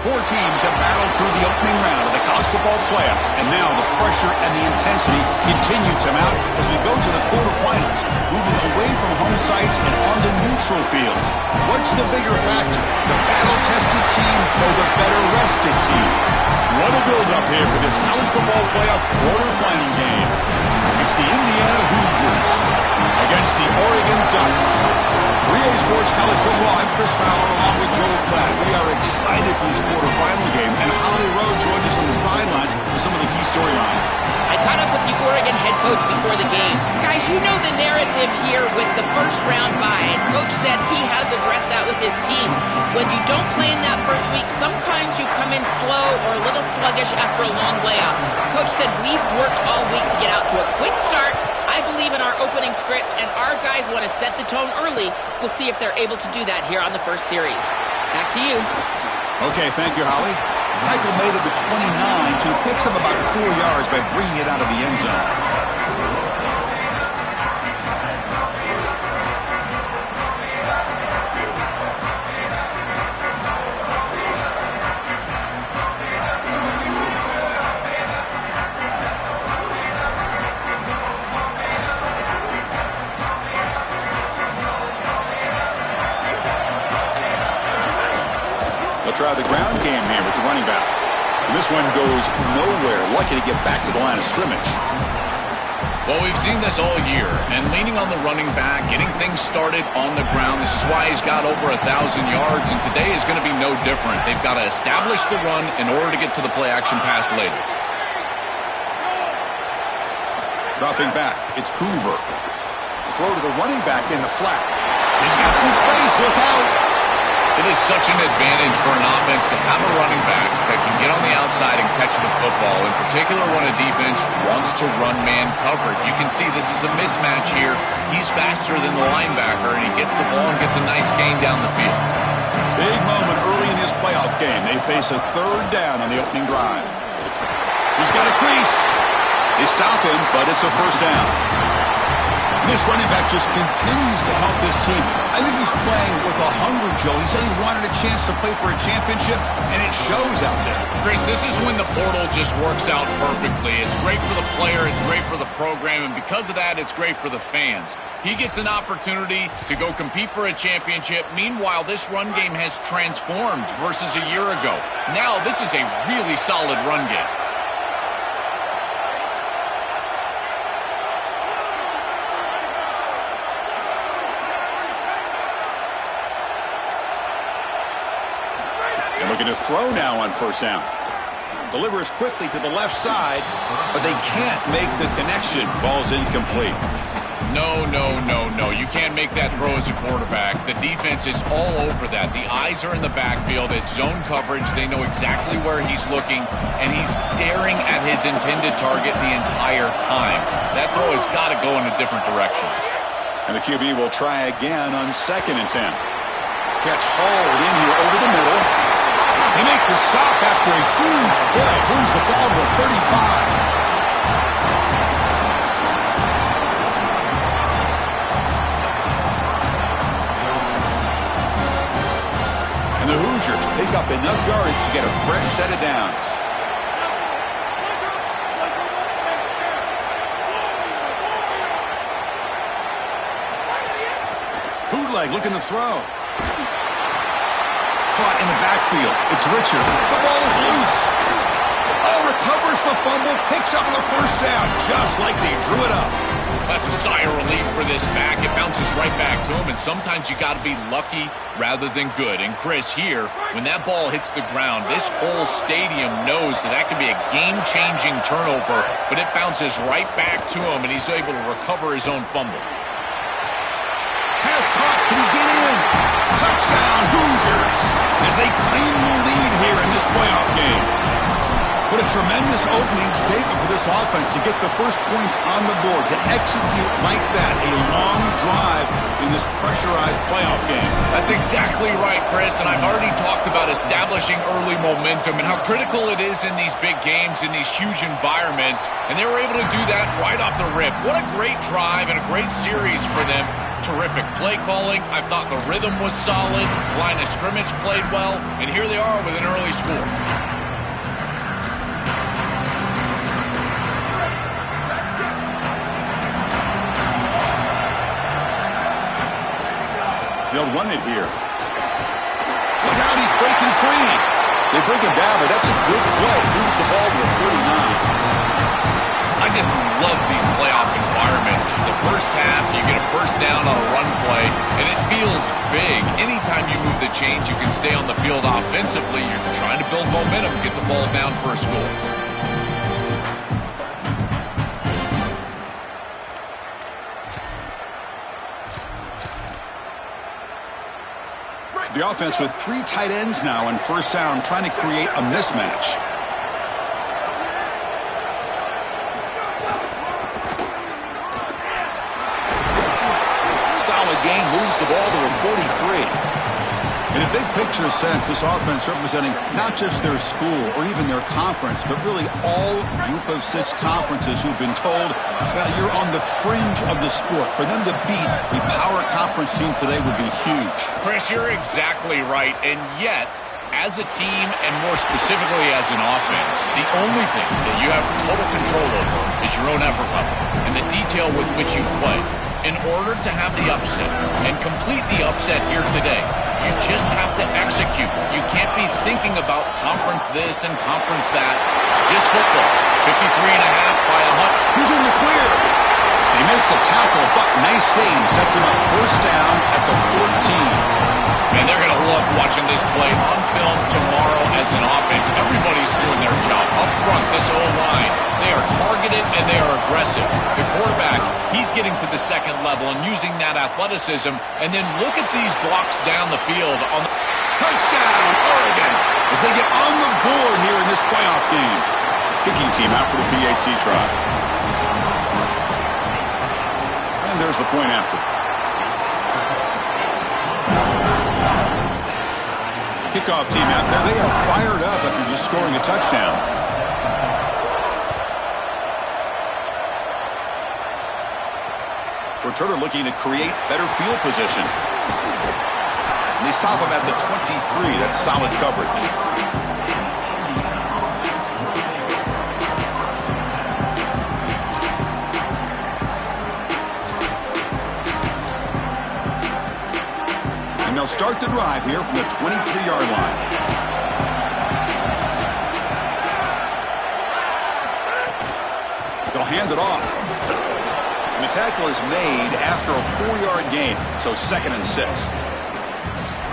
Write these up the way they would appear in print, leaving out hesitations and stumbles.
Four teams have battled through the opening round of the college football playoff, and now the pressure and the intensity continue to mount as we go to the quarterfinals, moving away from home sites and onto neutral fields. What's the bigger factor, the battle-tested team or the better-rested team? What a build-up here for this college football playoff quarterfinal game. It's the Indiana Hoosiers against the Oregon Ducks. 3A Sports College Football, I'm Chris Fowler along with Joel Klatt. We are excited for this quarterfinal game, and Holly Rowe joined us on the sidelines for some of the key storylines. I caught up with the Oregon head coach before the game. Guys, you know the narrative here with the first round bye. And Coach said he has addressed that with his team. When you don't play in that first week, sometimes you come in slow or a little sluggish after a long layoff. Coach said we've worked all week to get out to a quick start. I believe in our opening script, and our guys want to set the tone early. We'll see if they're able to do that here on the first series. Back to you. Okay, thank you, Holly. Michael made it to 29, so he picks up about 4 yards by bringing it out of the end zone. Try the ground game here with the running back. And this one goes nowhere. Lucky to get back to the line of scrimmage. Well, we've seen this all year, and leaning on the running back, getting things started on the ground. This is why he's got over 1,000 yards, and today is going to be no different. They've got to establish the run in order to get to the play-action pass later. Dropping back, it's Hoover. The throw to the running back in the flat. He's got some space. Look out. It is such an advantage for an offense to have a running back that can get on the outside and catch the football, in particular when a defense wants to run man coverage. You can see this is a mismatch here. He's faster than the linebacker, and he gets the ball and gets a nice gain down the field. Big moment early in this playoff game. They face a third down on the opening drive. He's got a crease. They stop him, but it's a first down. This running back just continues to help this team. I think he's playing with a hunger, Joe. He said he wanted a chance to play for a championship, and it shows out there. Chris, this is when the portal just works out perfectly. It's great for the player, it's great for the program, and because of that, it's great for the fans. He gets an opportunity to go compete for a championship. Meanwhile, this run game has transformed versus a year ago. Now, this is a really solid run game. Looking to throw now on first down. Delivers quickly to the left side, but they can't make the connection. Ball's incomplete. No. You can't make that throw as a quarterback. The defense is all over that. The eyes are in the backfield. It's zone coverage. They know exactly where he's looking, and he's staring at his intended target the entire time. That throw has got to go in a different direction. And the QB will try again on 2nd and 10. Catch hauled in here over the middle. They make the stop after a huge play. Moves the ball to the 35. And the Hoosiers pick up enough yards to get a fresh set of downs. Bootleg looking to throw. Caught in the backfield. It's Richard. The ball is loose. Oh, recovers the fumble, picks up the first down, just like they drew it up. That's a sigh of relief for this back. It bounces right back to him, and sometimes you got to be lucky rather than good. And Chris, here, when that ball hits the ground, this whole stadium knows that could be a game-changing turnover, but it bounces right back to him, and he's able to recover his own fumble. Pass caught. Can he get in? Touchdown, Hoosiers, as they claim the lead here in this playoff game. What a tremendous opening statement for this offense to get the first points on the board, to execute like that, a long drive in this pressurized playoff game. That's exactly right, Chris, and I've already talked about establishing early momentum and how critical it is in these big games, in these huge environments, and they were able to do that right off the rip. What a great drive and a great series for them. terrific play calling. I thought the rhythm was solid. Line of scrimmage played well. And here they are with an early score. They'll run it here. Look out, he's breaking free. They bring him down, but that's a good play. Moves the ball with 39. I just love these playoff environments. It's the first half, you get a first down on a run play, and it feels big. Anytime you move the chains, you can stay on the field offensively. You're trying to build momentum, get the ball down for a score. The offense with 3 tight ends now on first down, trying to create a mismatch. Solid gain, moves the ball to a 43. In a big picture sense, this offense representing not just their school or even their conference, but really all group of 6 conferences who've been told, well, you're on the fringe of the sport. For them to beat the power conference team today would be huge. Chris, you're exactly right. And yet, as a team, and more specifically as an offense, the only thing that you have total control over is your own effort level and the detail with which you play. In order to have the upset and complete the upset here today, you just have to execute. You can't be thinking about conference this and conference that. It's just football. 53.5 by 100. Who's in the clear? They make the tackle, but nice gain. Sets him up first down at the 14. And they're going to love watching this play on film tomorrow as an offense. Everybody's doing their job. Up front, this O-line, they are targeted and they are aggressive. The quarterback, he's getting to the second level and using that athleticism. And then look at these blocks down the field. On the touchdown, Oregon, as they get on the board here in this playoff game. Kicking team out for the PAT try. And there's the point after. Kickoff team out there. They are fired up after just scoring a touchdown. Returner looking to create better field position. And they stop him at the 23. That's solid coverage. And they'll start the drive here from the 23-yard line. They'll hand it off. And the tackle is made after a 4-yard gain, so 2nd and 6.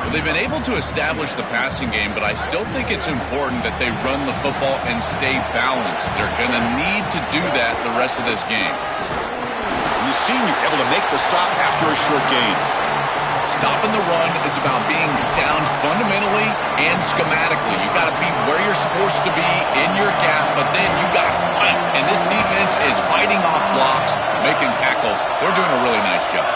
Well, they've been able to establish the passing game, but I still think it's important that they run the football and stay balanced. They're going to need to do that the rest of this game. The senior able to make the stop after a short gain. Stopping the run is about being sound fundamentally and schematically. You got to be where you're supposed to be in your gap, but then you got to fight. And this defense is fighting off blocks, making tackles. They're doing a really nice job.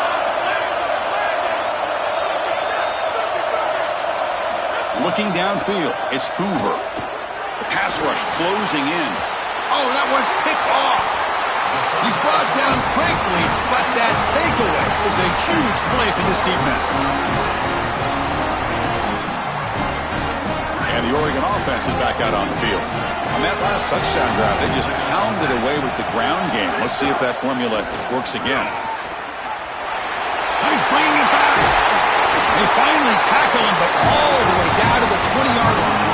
Looking downfield, it's Hoover. The pass rush closing in. Oh, that one's picked off. He's brought down quickly, but that takeaway is a huge play for this defense. And the Oregon offense is back out on the field. On that last touchdown drive, they just pounded away with the ground game. Let's see if that formula works again. He's bringing it back. They finally tackle him, but all the way down to the 20-yard line.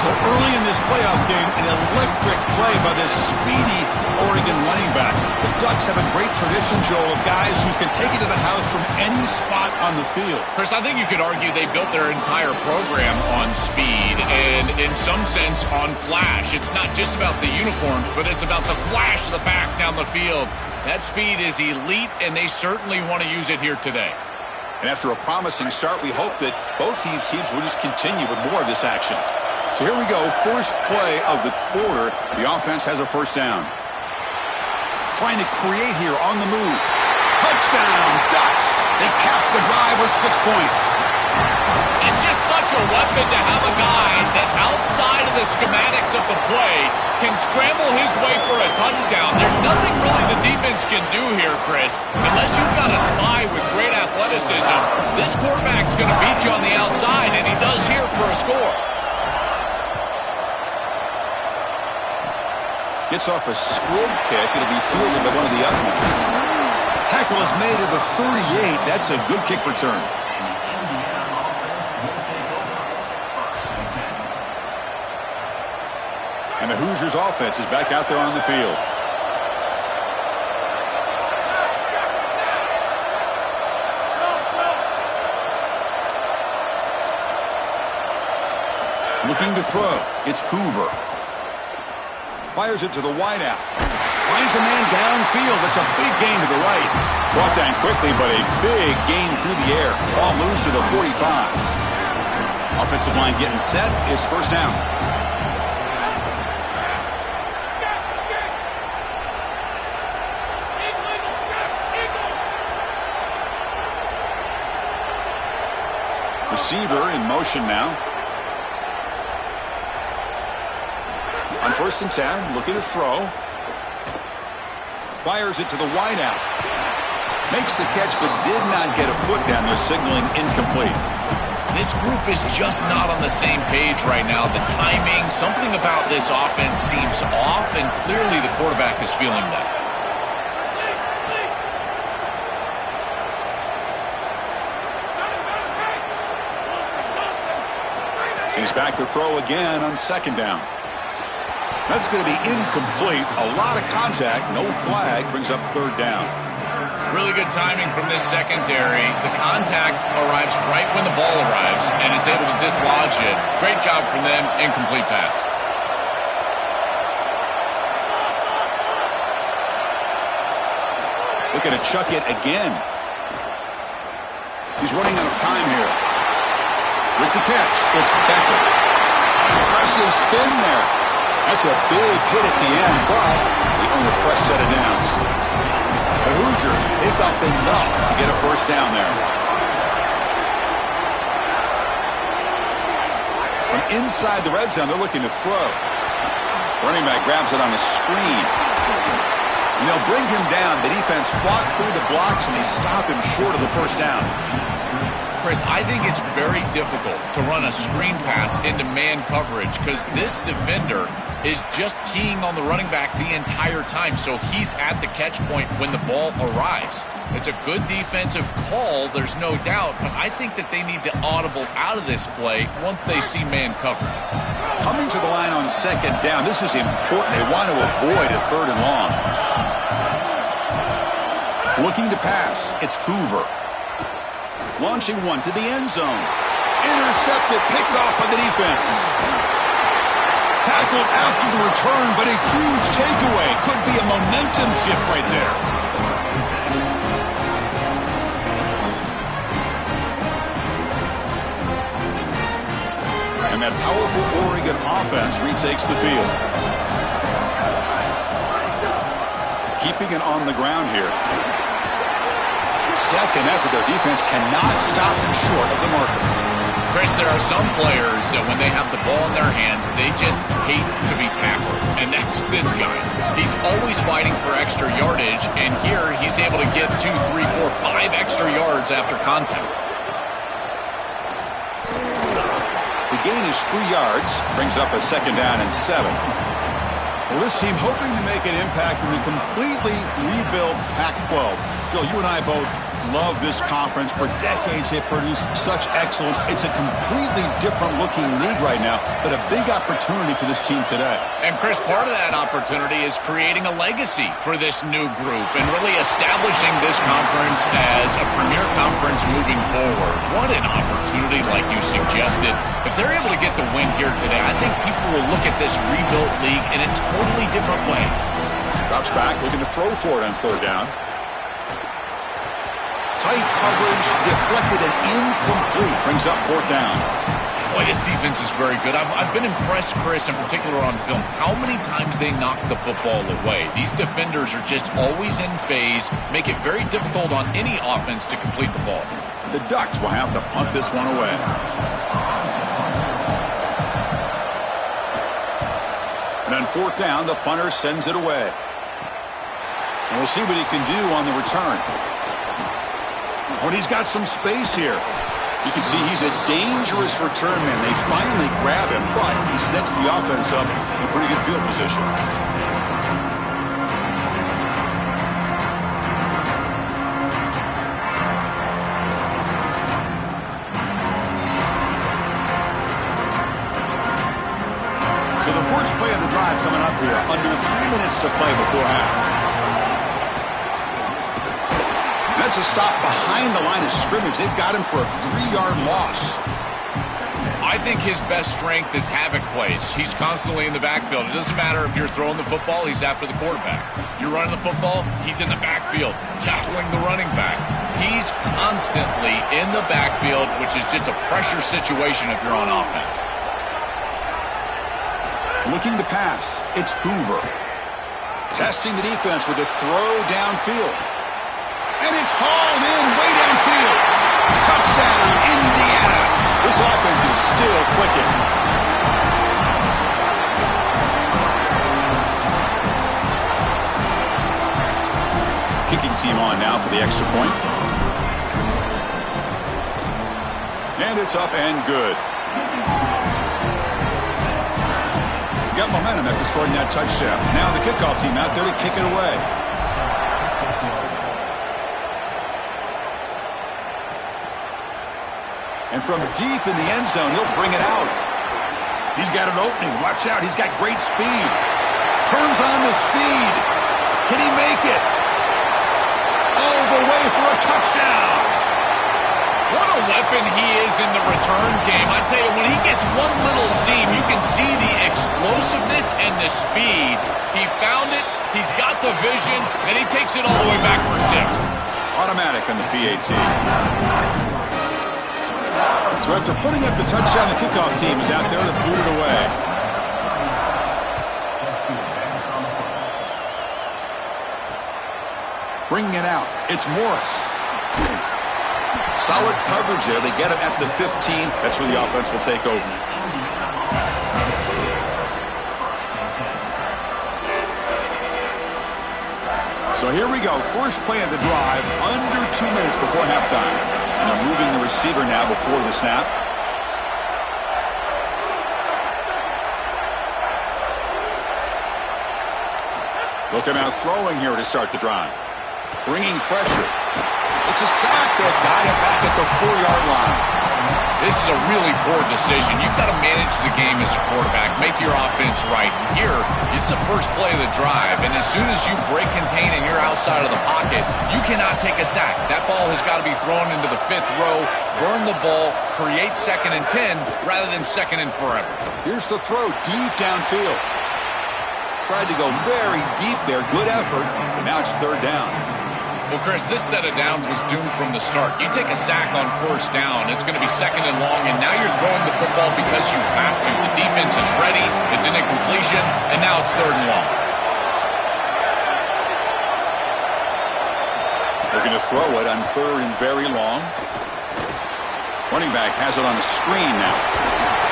So early in this playoff game, an electric play by this speedy Oregon running back. The Ducks have a great tradition, Joel, of guys who can take it to the house from any spot on the field. Chris, I think you could argue they built their entire program on speed and, in some sense, on flash. It's not just about the uniforms, but it's about the flash of the back down the field. That speed is elite, and they certainly want to use it here today. And after a promising start, we hope that both these teams will just continue with more of this action. So here we go, first play of the quarter. The offense has a first down. Trying to create here on the move. Touchdown, Ducks! They cap the drive with 6 points. It's just such a a weapon to have a guy that outside of the schematics of the play can scramble his way for a touchdown. There's nothing really the defense can do here, Chris. Unless you've got a spy with great athleticism, this quarterback's going to beat you on the outside, and he does here for a score. Gets off a squib kick. It'll be fielded by one of the Uckmen. Tackle is made at the 38. That's a good kick return. And the Hoosiers offense is back out there on the field. Looking to throw. It's Hoover. Fires it to the wideout. Finds a man downfield. That's a big gain to the right. Brought down quickly, but a big gain through the air. Ball moves to the 45. Offensive line getting set. It's first down. Receiver in motion now. On 1st and 10, looking to throw. Fires it to the wideout. Makes the catch, but did not get a foot down there, signaling incomplete. This group is just not on the same page right now. The timing, something about this offense seems off, and clearly the quarterback is feeling that. He's back to throw again on 2nd down. That's going to be incomplete. A lot of contact. No flag. Brings up 3rd down. Really good timing from this secondary. The contact arrives right when the ball arrives, and it's able to dislodge it. Great job from them. Incomplete pass. Looking to chuck it again. He's running out of time here. With the catch, it's Becker. Impressive spin there. That's a big hit at the end, but they earn a fresh set of downs. The Hoosiers pick up enough to get a first down there. From inside the red zone, they're looking to throw. Running back grabs it on a screen. And they'll bring him down. The defense fought through the blocks, and they stop him short of the first down. Chris, I think it's very difficult to run a screen pass into man coverage because this defender is just keying on the running back the entire time, so he's at the catch point when the ball arrives. It's a good defensive call, there's no doubt, but I think that they need to audible out of this play once they see man coverage. Coming to the line on 2nd down, this is important. They want to avoid a 3rd and long. Looking to pass, it's Hoover. Launching one to the end zone. Intercepted, picked off by the defense. Tackled after the return, but a huge takeaway. Could be a momentum shift right there. And that powerful Oregon offense retakes the field. Keeping it on the ground here. Second after their defense cannot stop them short of the marker. Chris, there are some players that when they have the ball in their hands, they just hate to be tackled. And that's this guy. He's always fighting for extra yardage, and here he's able to get 2, 3, 4, 5 extra yards after contact. The gain is 3 yards, brings up a 2nd down and 7. Well, this team hoping to make an impact in the completely rebuilt Pac-12. Joe, you and I both love this conference. For decades, they've produced such excellence. It's a completely different-looking league right now, but a big opportunity for this team today. And, Chris, part of that opportunity is creating a legacy for this new group and really establishing this conference as a premier conference moving forward. What an opportunity, like you suggested. If they're able to get the win here today, I think people will look at this rebuilt league in a totally different way. Drops back, looking to throw for it on 3rd down. Tight coverage, deflected and incomplete. Brings up 4th down. Boy, this defense is very good. I've been impressed, Chris, in particular on film, how many times they knock the football away. These defenders are just always in phase, make it very difficult on any offense to complete the ball. The Ducks will have to punt this one away. On fourth down, the punter sends it away. And we'll see what he can do on the return. Oh, and he's got some space here. You can see he's a dangerous return man. They finally grab him, but he sets the offense up in a pretty good field position. So the first play of the drive coming up here. Under 3 minutes to play before half. That's a stop behind the line of scrimmage. They've got him for a 3-yard loss. I think his best strength is havoc plays. He's constantly in the backfield. It doesn't matter if you're throwing the football, he's after the quarterback. You're running the football, he's in the backfield, tackling the running back. He's constantly in the backfield, which is just a pressure situation if you're on offense. Looking to pass, it's Hoover. Testing the defense with a throw downfield. And it's hauled in way downfield. Touchdown, Indiana. This offense is still clicking. Kicking team on now for the extra point. And it's up and good. Got momentum after scoring that touchdown. Now the kickoff team out there to kick it away. And from deep in the end zone, he'll bring it out. He's got an opening. Watch out. He's got great speed. Turns on the speed. Can he make it? All the way for a touchdown. What a weapon he is in the return game. I tell you, when he gets one little seam, you can see the explosiveness and the speed. He found it, he's got the vision, and he takes it all the way back for 6. Automatic on the PAT. So after putting up the touchdown, the kickoff team is out there to boot it away. Bringing it out, it's Morris. Solid coverage there. They get him at the 15. That's where the offense will take over. So here we go. First play of the drive, under 2 minutes before halftime. And they're moving the receiver now before the snap. Looking out throwing here to start the drive. Bringing pressure. It's a sack. They've got it back at the 4-yard line. This is a really poor decision. You've got to manage the game as a quarterback, make your offense right. Here, it's the first play of the drive, and as soon as you break contain and you're outside of the pocket, you cannot take a sack. That ball has got to be thrown into the 5th row, burn the ball, create 2nd and 10 rather than 2nd and forever. Here's the throw deep downfield. Tried to go very deep there. Good effort, but now it's 3rd down. Well, Chris, this set of downs was doomed from the start. You take a sack on 1st down, it's going to be 2nd and long, and now you're throwing the football because you have to. The defense is ready, it's an incompletion, and now it's 3rd and long. They're going to throw it on 3rd and very long. Running back has it on the screen now.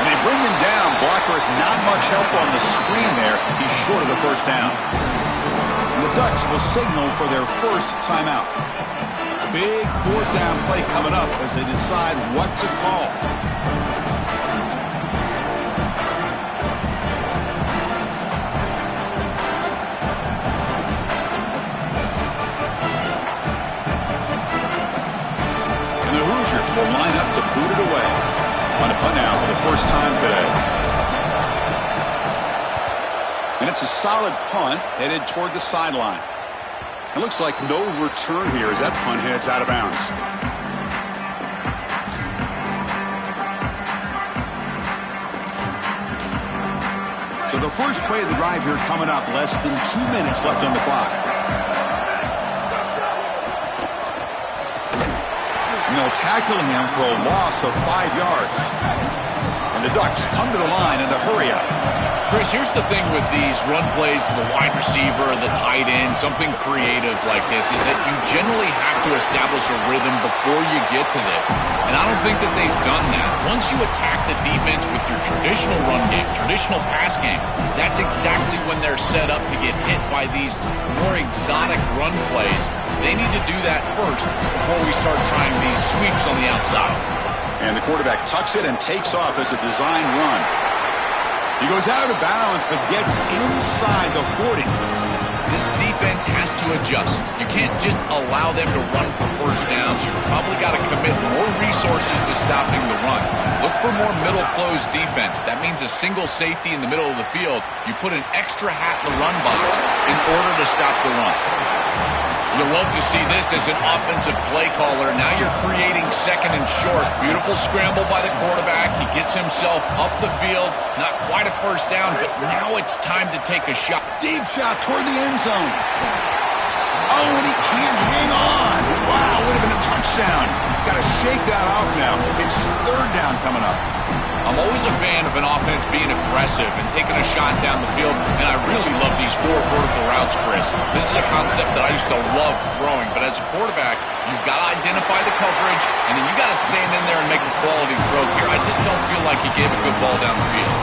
And they bring him down. Blocker has not much help on the screen there. He's short of the 1st down. The Dutch will signal for their first timeout. Big 4th down play coming up as they decide what to call. And the Hoosiers will line up to boot it away. On a punt now for the first time today. And it's a solid punt headed toward the sideline. It looks like no return here as that punt heads out of bounds. So the first play of the drive here coming up, less than 2 minutes left on the clock. And they'll tackle him for a loss of 5 yards. And the Ducks come to the line in the hurry up. Chris, here's the thing with these run plays, the wide receiver, the tight end, something creative like this, is that you generally have to establish a rhythm before you get to this. And I don't think that they've done that. Once you attack the defense with your traditional run game, traditional pass game, that's exactly when they're set up to get hit by these more exotic run plays. They need to do that first before we start trying these sweeps on the outside. And the quarterback tucks it and takes off as a design run. He goes out of bounds, but gets inside the 40. This defense has to adjust. You can't just allow them to run for first downs. You've probably got to commit more resources to stopping the run. Look for more middle closed defense. That means a single safety in the middle of the field. You put an extra hat in the run box in order to stop the run. You love to see this as an offensive play caller. Now you're creating second and short. Beautiful scramble by the quarterback. He gets himself up the field. Not quite a first down, but now it's time to take a shot. Deep shot toward the end zone. Oh, and he can't hang on. Wow, would have been a touchdown. Got to shake that off now. It's third down coming up. I'm always a fan of an offense being aggressive and taking a shot down the field, and I really love these 4 vertical routes, Chris. This is a concept that I used to love throwing, but as a quarterback, you've got to identify the coverage, and then you got to stand in there and make a quality throw. Here, I just don't feel like he gave a good ball down the field.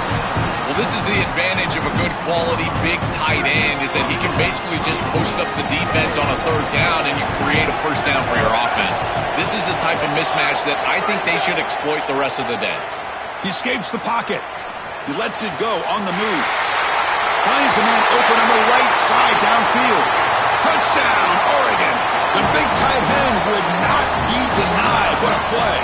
Well, this is the advantage of a good quality big tight end, is that he can basically just post up the defense on a third down and you create a first down for your offense. This is the type of mismatch that I think they should exploit the rest of the day. He escapes the pocket. He lets it go on the move. Finds a man open on the right side downfield. Touchdown, Oregon. The big tight end would not be denied. What a play.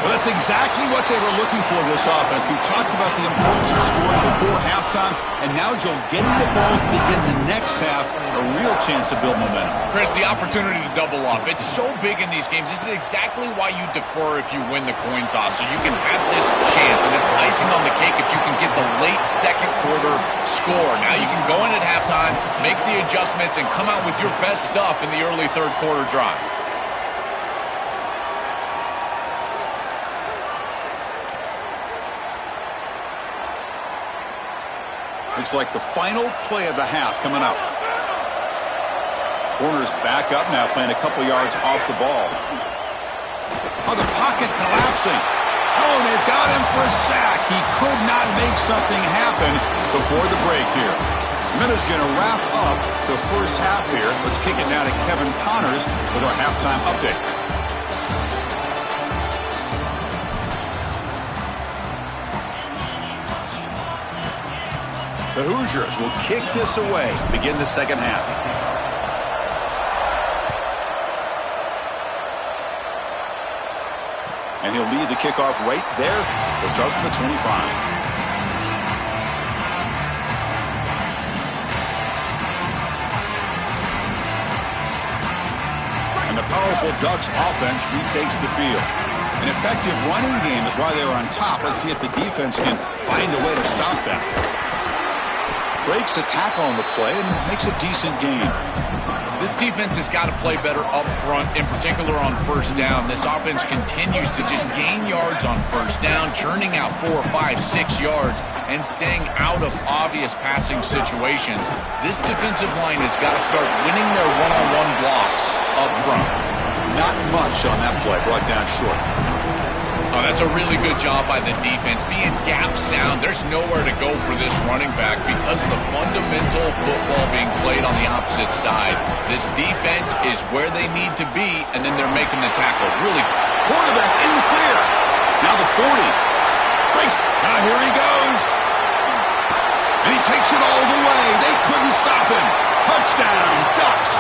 Well, that's exactly what they were looking for, this offense. We talked about the importance of scoring before halftime, and now Joe getting the ball to begin the next half, a real chance to build momentum. Chris, the opportunity to double up. It's so big in these games. This is exactly why you defer if you win the coin toss, so you can have this chance, and it's icing on the cake if you can get the late second quarter score. Now you can go in at halftime, make the adjustments, and come out with your best stuff in the early third quarter drive. Looks like the final play of the half coming up. Warner's back up now, playing a couple yards off the ball. Oh, the pocket collapsing. Oh, they've got him for a sack. He could not make something happen before the break here. Miller's going to wrap up the first half here. Let's kick it now to Kevin Connors with our halftime update. The Hoosiers will kick this away to begin the second half. And he'll lead the kickoff right there. He'll start from the 25. And the powerful Ducks offense retakes the field. An effective running game is why they were on top. Let's see if the defense can find a way to stop them. Breaks a tackle on the play and makes a decent gain. This defense has got to play better up front, in particular on first down. This offense continues to just gain yards on first down, churning out 4, 5, 6 yards, and staying out of obvious passing situations. This defensive line has got to start winning their one-on-one blocks up front. Not much on that play, brought down short. Oh, that's a really good job by the defense. Being gap sound, there's nowhere to go for this running back because of the fundamental football being played on the opposite side. This defense is where they need to be, and then they're making the tackle. Really, quarterback in the clear. Now the 40. Breaks. Now here he goes. And he takes it all the way. They couldn't stop him. Touchdown, Ducks.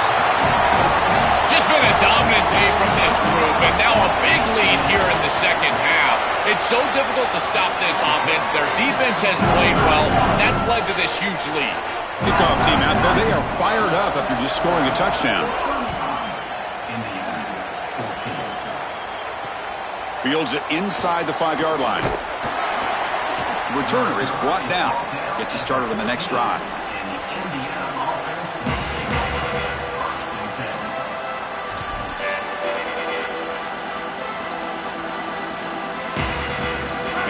Just been a dominant day from this group, and now a big lead here in the second half. It's so difficult to stop this offense. Their defense has played well. That's led to this huge lead. Kickoff team out there. They are fired up after just scoring a touchdown. Fields it inside the 5-yard line. The returner is brought down. Gets you started on the next drive.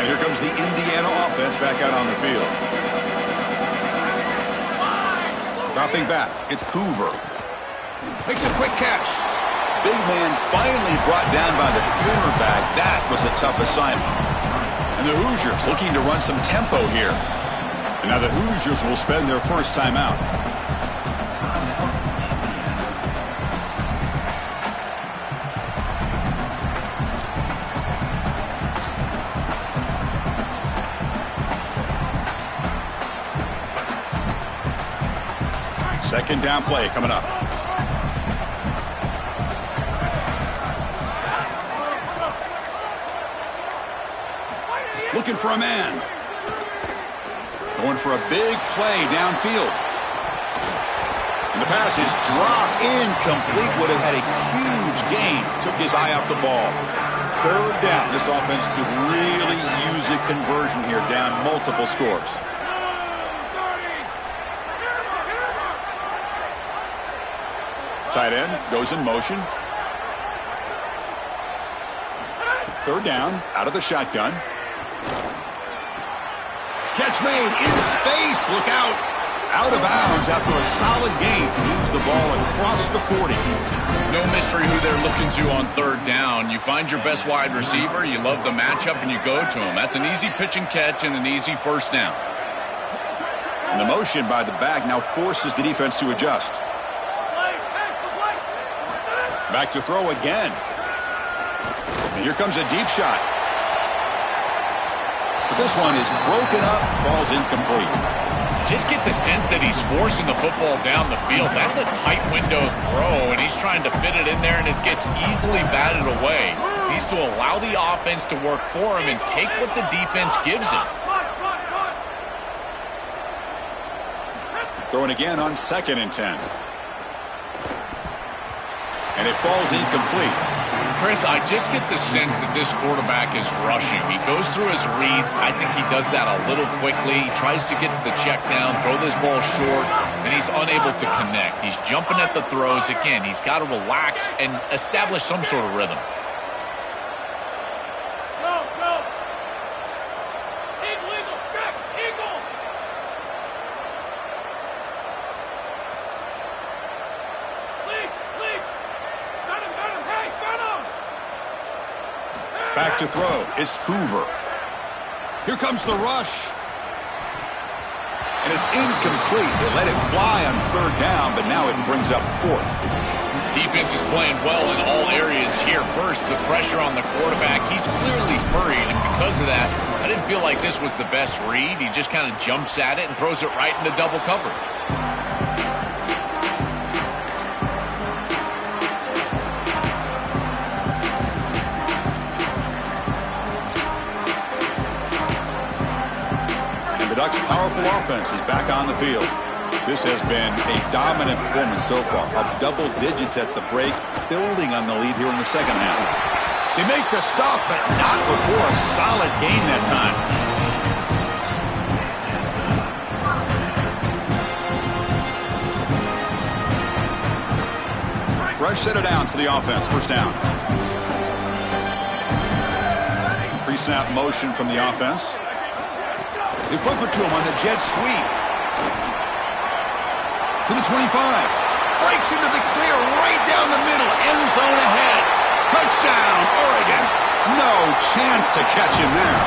And here comes the Indiana offense back out on the field. Dropping back, it's Hoover. Makes a quick catch. Big man finally brought down by the cornerback. That was a tough assignment. And the Hoosiers looking to run some tempo here. And now the Hoosiers will spend their first timeout. Second down play coming up. Looking for a man. Going for a big play downfield. And the pass is dropped incomplete. Would have had a huge gain. Took his eye off the ball. Third down. This offense could really use a conversion here, down multiple scores. Tight end goes in motion. Third down, out of the shotgun. Catch made in space. Look out. Out of bounds after a solid gain. Moves the ball across the 40. No mystery who they're looking to on third down. You find your best wide receiver, you love the matchup, and you go to him. That's an easy pitch and catch and an easy first down. And the motion by the back now forces the defense to adjust. Back to throw again. And here comes a deep shot. But this one is broken up, falls incomplete. Just get the sense that he's forcing the football down the field. That's a tight window throw, and he's trying to fit it in there, and it gets easily batted away. He needs to allow the offense to work for him and take what the defense gives him. Throwing again on 2nd and 10. And it falls incomplete. Chris, I just get the sense that this quarterback is rushing. He goes through his reads. I think he does that a little quickly. He tries to get to the check down, throw this ball short, and he's unable to connect. He's jumping at the throws. Again, he's got to relax and establish some sort of rhythm. Back to throw. It's Hoover. Here comes the rush. And it's incomplete. They let it fly on third down, but now it brings up 4th. Defense is playing well in all areas here. First, the pressure on the quarterback. He's clearly hurried, and because of that, I didn't feel like this was the best read. He just kind of jumps at it and throws it right into double coverage. The Ducks' powerful offense is back on the field. This has been a dominant performance so far. Up double digits at the break, building on the lead here in the second half. They make the stop, but not before a solid gain that time. Fresh set of downs for the offense. First down. Pre-snap motion from the offense. They flip it to him on the jet sweep. To the 25. Breaks into the clear right down the middle. End zone ahead. Touchdown, Oregon. No chance to catch him there.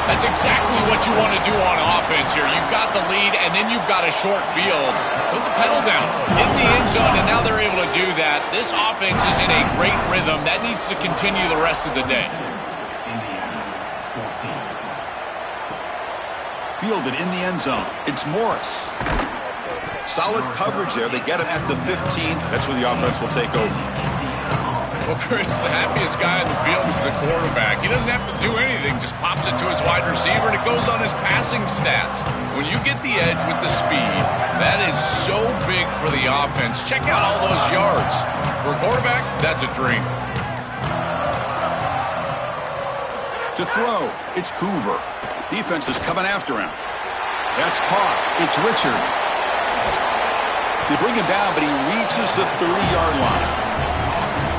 That's exactly what you want to do on offense here. You've got the lead, and then you've got a short field. Put the pedal down. In the end zone, and now they're able to do that. This offense is in a great rhythm. That needs to continue the rest of the day. Fielded in the end zone. It's Morris. Solid coverage there. They get him at the 15. That's where the offense will take over. Well, Chris, the happiest guy in the field is the quarterback. He doesn't have to do anything. Just pops it to his wide receiver, and it goes on his passing stats. When you get the edge with the speed, that is so big for the offense. Check out all those yards. For a quarterback, that's a dream. To throw, it's Hoover. Defense is coming after him. That's caught. It's Richard. They bring him down, but he reaches the 30-yard line.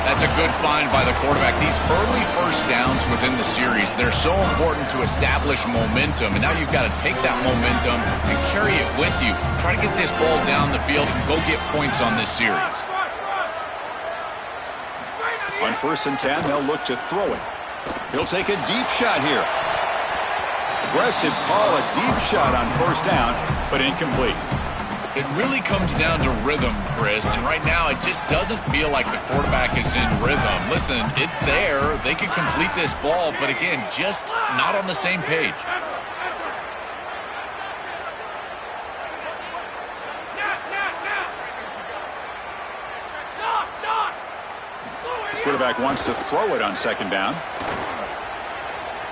That's a good find by the quarterback. These early first downs within the series, they're so important to establish momentum. And now you've got to take that momentum and carry it with you. Try to get this ball down the field and go get points on this series. On 1st and 10, they'll look to throw it. He'll take a deep shot here. Aggressive call, a deep shot on 1st down, but incomplete. It really comes down to rhythm, Chris, and right now it just doesn't feel like the quarterback is in rhythm. Listen, it's there. They can complete this ball, but again, just not on the same page. Quarterback wants to throw it on 2nd down.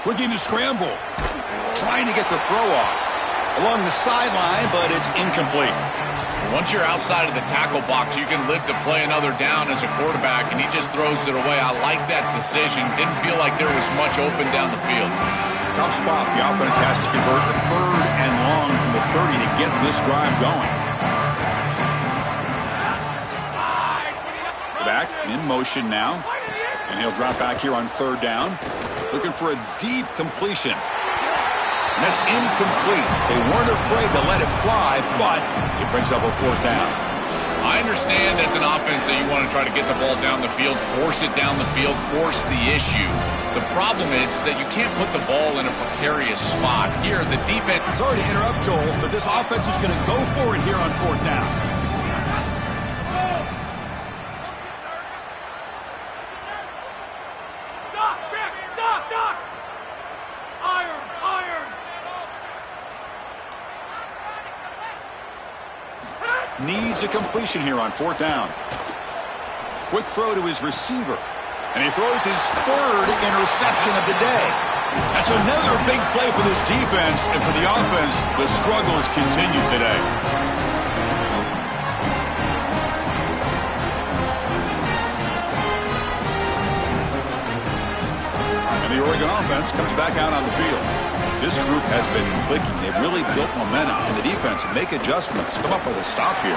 Looking to scramble. Trying to get the throw off. Along the sideline, but it's incomplete. Once you're outside of the tackle box, you can live to play another down as a quarterback, and he just throws it away. I like that decision. Didn't feel like there was much open down the field. Tough spot. The offense has to convert the 3rd and long from the 30 to get this drive going. Back in motion now, and he'll drop back here on 3rd down. Looking for a deep completion. And that's incomplete. They weren't afraid to let it fly, but it brings up a 4th down. I understand as an offense that you want to try to get the ball down the field, force it down the field, force the issue. The problem is that you can't put the ball in a precarious spot. Here, the defense... Sorry to interrupt, Joel, but this offense is going to go for it here on 4th down. Needs a completion here on 4th down. Quick throw to his receiver. And he throws his 3rd interception of the day. That's another big play for this defense. And for the offense, the struggles continue today. And the Oregon offense comes back out on the field. This group has been clicking. They've really built momentum in the defense and make adjustments. Come up with a stop here.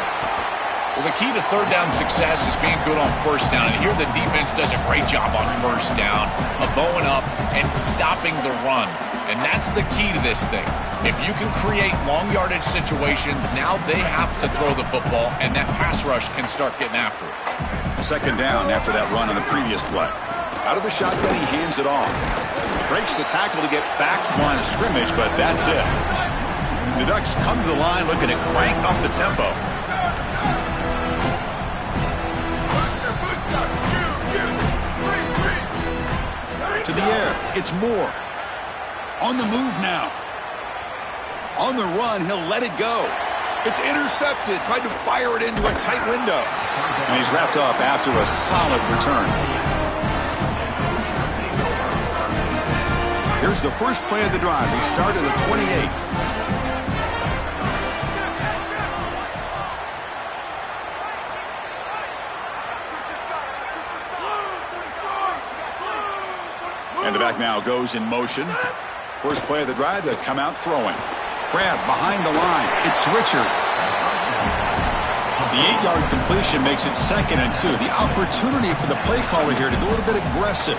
Well, the key to 3rd down success is being good on 1st down. And here the defense does a great job on 1st down of bowing up and stopping the run. And that's the key to this thing. If you can create long yardage situations, now they have to throw the football, and that pass rush can start getting after it. 2nd down after that run on the previous play. Out of the shotgun, he hands it off. Breaks the tackle to get back to the line of scrimmage, but that's it. The Ducks come to the line looking to crank up the tempo. To the air, it's Moore. On the move now. On the run, he'll let it go. It's intercepted. Tried to fire it into a tight window. And he's wrapped up after a solid return. Here's the first play of the drive. They start at the 28. And the back now goes in motion. First play of the drive, they come out throwing. Grab behind the line. It's Richard. The 8-yard completion makes it 2nd and 2. The opportunity for the play caller here to go a little bit aggressive.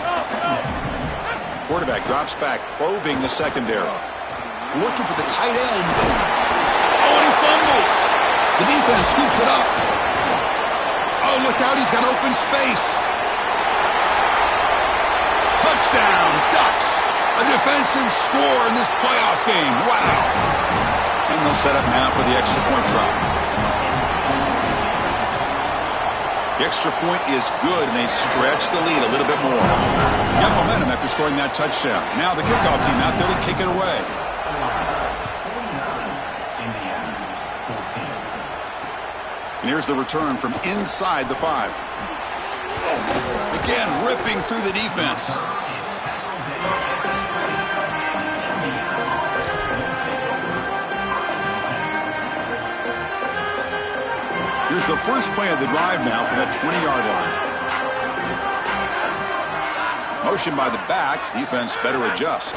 Quarterback drops back, probing the secondary. Looking for the tight end. Oh, and he fumbles. The defense scoops it up. Oh, look out, he's got open space. Touchdown, Ducks. A defensive score in this playoff game. Wow. And they'll set up now for the extra point drop. The extra point is good, and they stretch the lead a little bit more. Got momentum after scoring that touchdown. Now the kickoff team out there to kick it away. And here's the return from inside the 5. Again, ripping through the defense. Here's the first play of the drive now from that 20-yard line. Motion by the back. Defense better adjust.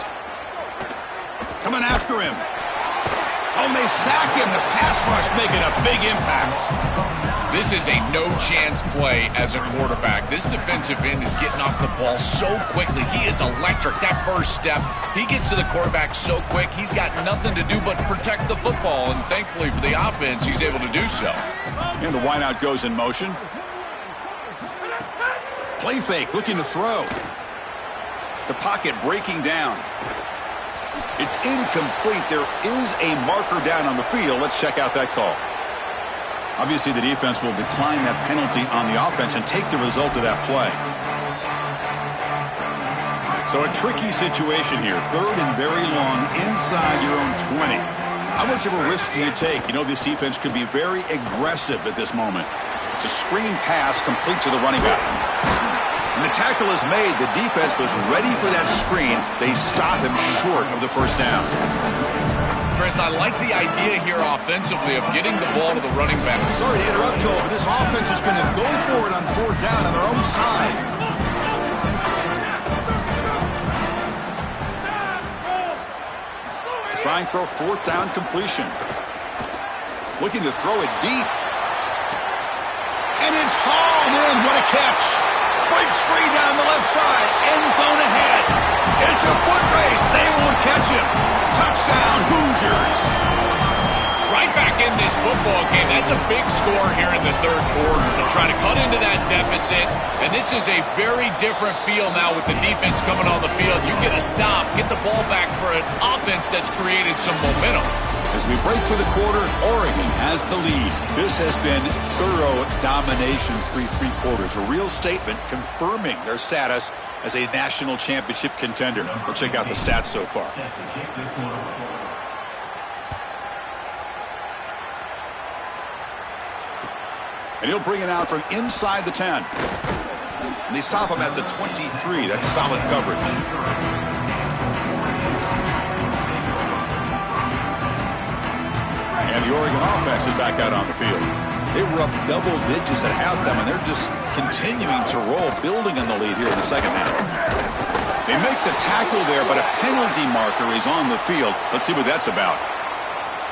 Coming after him. Oh, and they sack him. The pass rush making a big impact. This is a no-chance play as a quarterback. This defensive end is getting off the ball so quickly. He is electric. That first step, he gets to the quarterback so quick, he's got nothing to do but protect the football. And thankfully for the offense, he's able to do so. And the wideout goes in motion. Play fake, looking to throw. The pocket breaking down. It's incomplete. There is a marker down on the field. Let's check out that call. Obviously, the defense will decline that penalty on the offense and take the result of that play. So a tricky situation here. 3rd and very long inside your own 20. How much of a risk do you take? You know, this defense could be very aggressive at this moment. It's a screen pass complete to the running back. And the tackle is made. The defense was ready for that screen. They stop him short of the first down. Chris, I like the idea here offensively of getting the ball to the running back. Sorry to interrupt, Joel, but this offense is going to go for it on 4th down on their own side. Trying for a 4th down completion. Looking to throw it deep. And it's hauled in. What a catch. Breaks free down the left side. End zone ahead. It's a foot race. They won't catch him. Touchdown, Hoosiers. Right back in this football game. That's a big score here in the 3rd quarter to try to cut into that deficit. And this is a very different feel now with the defense coming on the field. You get a stop, get the ball back for an offense that's created some momentum. As we break for the quarter, Oregon has the lead. This has been thorough domination through 3 quarters. A real statement confirming their status as a national championship contender. We'll check out the stats so far. And he'll bring it out from inside the 10. And they stop him at the 23. That's solid coverage. And the Oregon offense is back out on the field. They were up double digits at halftime, and they're just continuing to roll, building on the lead here in the second half. They make the tackle there, but a penalty marker is on the field. Let's see what that's about.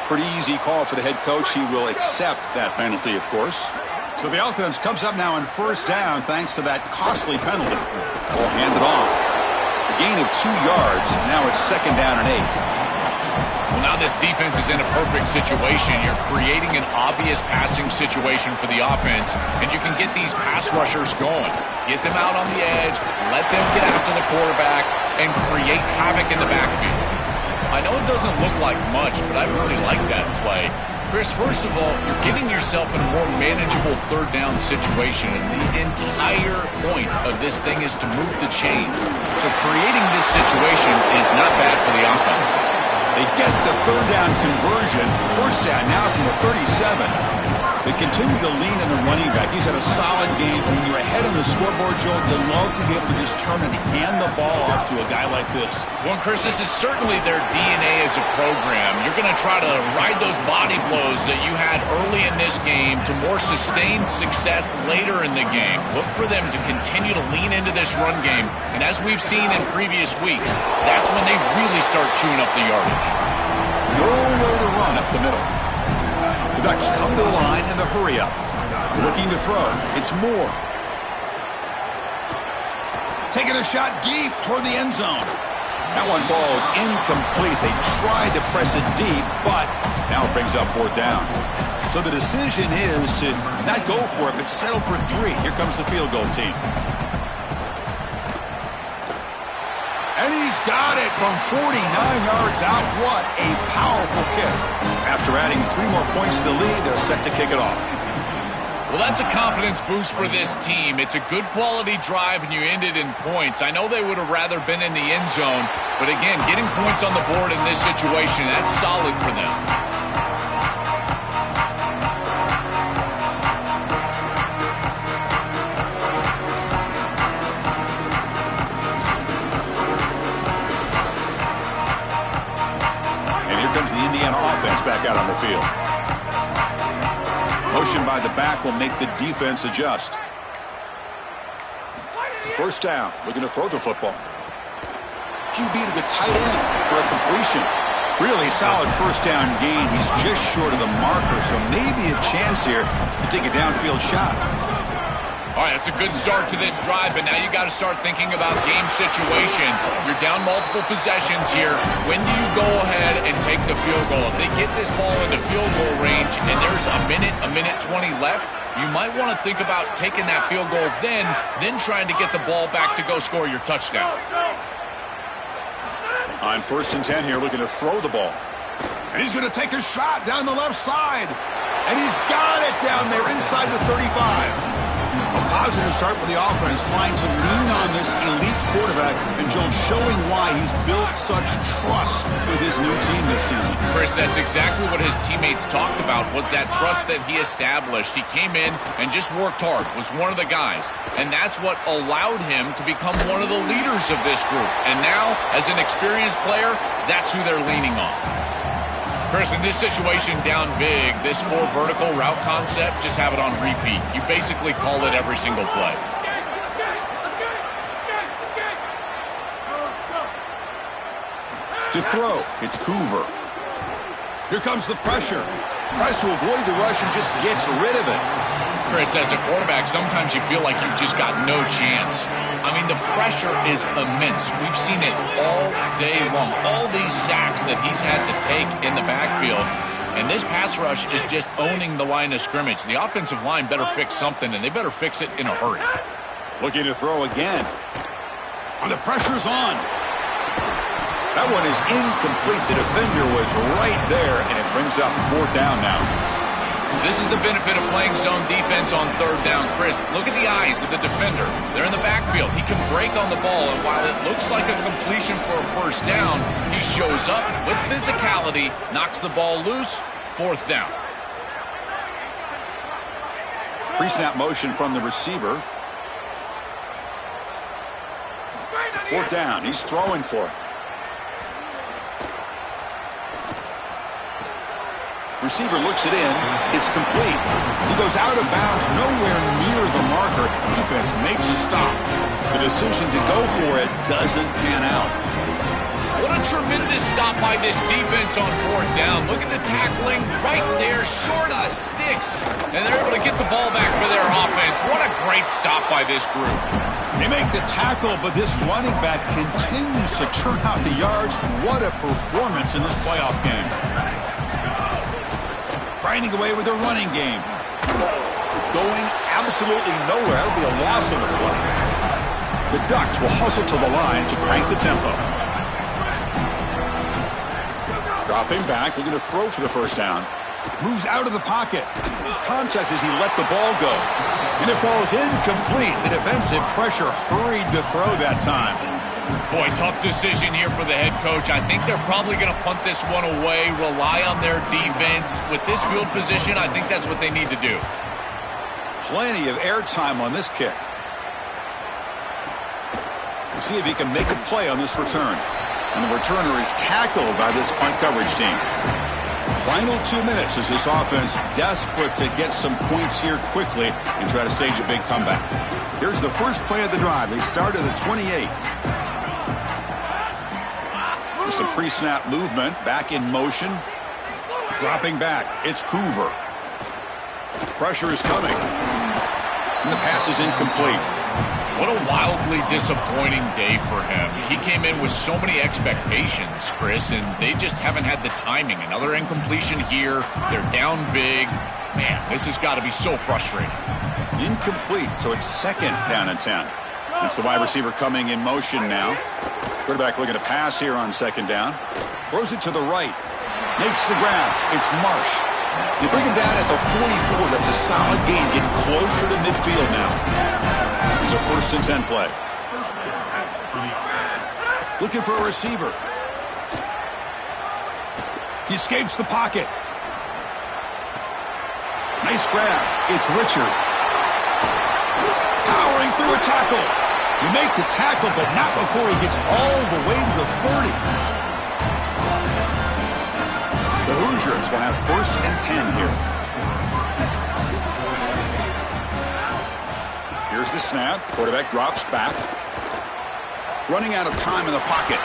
Pretty easy call for the head coach. He will accept that penalty, of course. So the offense comes up now on 1st down thanks to that costly penalty. Ball handed off. A gain of 2 yards. Now it's 2nd down and 8. Well, now this defense is in a perfect situation. You're creating an obvious passing situation for the offense, and you can get these pass rushers going. Get them out on the edge, let them get after the quarterback, and create havoc in the backfield. I know it doesn't look like much, but I really like that play. Chris, first of all, you're getting yourself in a more manageable 3rd down situation, and the entire point of this thing is to move the chains. So creating this situation is not bad for the offense. They get the 3rd down conversion. 1st down now from the 37. They continue to lean on the running back. He's had a solid game. When you're ahead on the scoreboard, Joe, you love to be able to just turn and hand the ball off to a guy like this. Well, Chris, this is certainly their DNA as a program. You're going to try to ride those body blows that you had early in this game to more sustained success later in the game. Look for them to continue to lean into this run game. And as we've seen in previous weeks, that's when they really start chewing up the yardage. Nowhere to run up the middle. The Ducks come to the line in the hurry-up. Looking to throw. It's Moore. Taking a shot deep toward the end zone. That one falls incomplete. They tried to press it deep, but now it brings up 4th down. So the decision is to not go for it, but settle for 3. Here comes the field goal team. And he's got it from 49 yards out. What a powerful kick. After adding 3 more points to the lead, they're set to kick it off. Well, that's a confidence boost for this team. It's a good quality drive, and you ended in points. I know they would have rather been in the end zone, but again, getting points on the board in this situation, that's solid for them. Back out on the field. Motion by the back will make the defense adjust. 1st down, looking to throw the football. QB to the tight end for a completion. Really solid first down gain. He's just short of the marker, so maybe a chance here to take a downfield shot. All right, that's a good start to this drive, but now you got to start thinking about game situation. You're down multiple possessions here. When do you go ahead and take the field goal? If they get this ball into field goal range and there's a minute 20 left, you might want to think about taking that field goal then trying to get the ball back to go score your touchdown. On 1st and 10 here, looking to throw the ball. And he's going to take a shot down the left side. And he's got it down there inside the 35. A positive start for the offense, trying to lean on this elite quarterback, and Joe showing why he's built such trust with his new team this season. Chris, that's exactly what his teammates talked about, was that trust that he established. He came in and just worked hard, was one of the guys, and that's what allowed him to become one of the leaders of this group. And now, as an experienced player, that's who they're leaning on. Chris, in this situation down big, this 4 vertical route concept, just have it on repeat. You basically call it every single play. To throw, it's Hoover. Here comes the pressure. Tries to avoid the rush and just gets rid of it. Chris, as a quarterback, sometimes you feel like you've just got no chance. I mean, the pressure is immense. We've seen it all day long. All these sacks that he's had to take in the backfield. And this pass rush is just owning the line of scrimmage. The offensive line better fix something, and they better fix it in a hurry. Looking to throw again. And the pressure's on. That one is incomplete. The defender was right there, and it brings up 4th down now. This is the benefit of playing zone defense on 3rd down. Chris, look at the eyes of the defender. They're in the backfield. He can break on the ball, and while it looks like a completion for a 1st down, he shows up with physicality, knocks the ball loose, 4th down. Pre-snap motion from the receiver. 4th down. He's throwing for it. Receiver looks it in. It's complete. He goes out of bounds, nowhere near the marker. Defense makes a stop. The decision to go for it doesn't pan out. What a tremendous stop by this defense on 4th down. Look at the tackling right there, short of sticks. And they're able to get the ball back for their offense. What a great stop by this group. They make the tackle, but this running back continues to churn out the yards. What a performance in this playoff game. Grinding away with their running game. Going absolutely nowhere. That'll be a loss of the play. The Ducks will hustle to the line to crank the tempo. Dropping back, looking to throw for the 1st down. Moves out of the pocket. Contact as he let the ball go. And it falls incomplete. The defensive pressure hurried to throw that time. Boy, tough decision here for the head coach. I think they're probably going to punt this one away, rely on their defense. With this field position, I think that's what they need to do. Plenty of airtime on this kick. We'll see if he can make a play on this return. And the returner is tackled by this punt coverage team. Final 2 minutes as this offense desperate to get some points here quickly and try to stage a big comeback. Here's the first play of the drive. They start at the 28. Some pre-snap movement, back in motion. Dropping back, it's Hoover. Pressure is coming. And the pass is incomplete. What a wildly disappointing day for him. He came in with so many expectations, Chris, and they just haven't had the timing. Another incompletion here. They're down big. Man, this has got to be so frustrating. Incomplete, so it's 2nd down and 10. It's the wide receiver coming in motion now. Quarterback looking to pass here on 2nd down. Throws it to the right. Makes the grab. It's Marsh. They bring him down at the 44. That's a solid gain, getting closer to midfield now. Here's a 1st and 10 play. Looking for a receiver. He escapes the pocket. Nice grab. It's Richard. Powering through a tackle. You make the tackle, but not before he gets all the way to the 30. The Hoosiers will have 1st and 10 here. Here's the snap. Quarterback drops back. Running out of time in the pocket.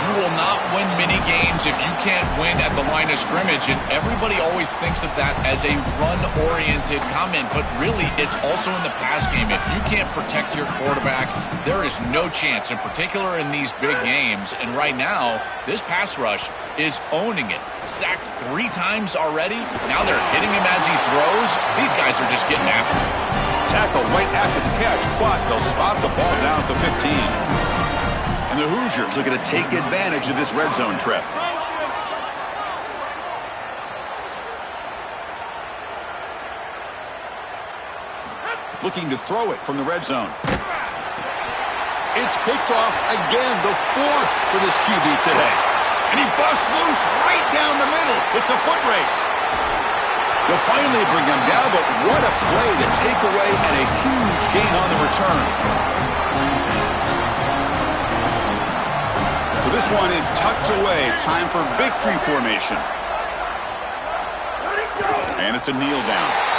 You will not win many games if you can't win at the line of scrimmage, and everybody always thinks of that as a run-oriented comment, but really it's also in the pass game. If you can't protect your quarterback, there is no chance, in particular in these big games. And right now, this pass rush is owning it. Sacked 3 times already. Now they're hitting him as he throws. These guys are just getting after him. Tackle right after the catch, but they'll spot the ball down at the 15. And the Hoosiers are going to take advantage of this red zone trip. Looking to throw it from the red zone. It's picked off again, the 4th for this QB today. And he busts loose right down the middle. It's a foot race. They'll finally bring him down, but what a play, the takeaway, and a huge gain on the return. So this one is tucked away. Time for victory formation. And it's a kneel down.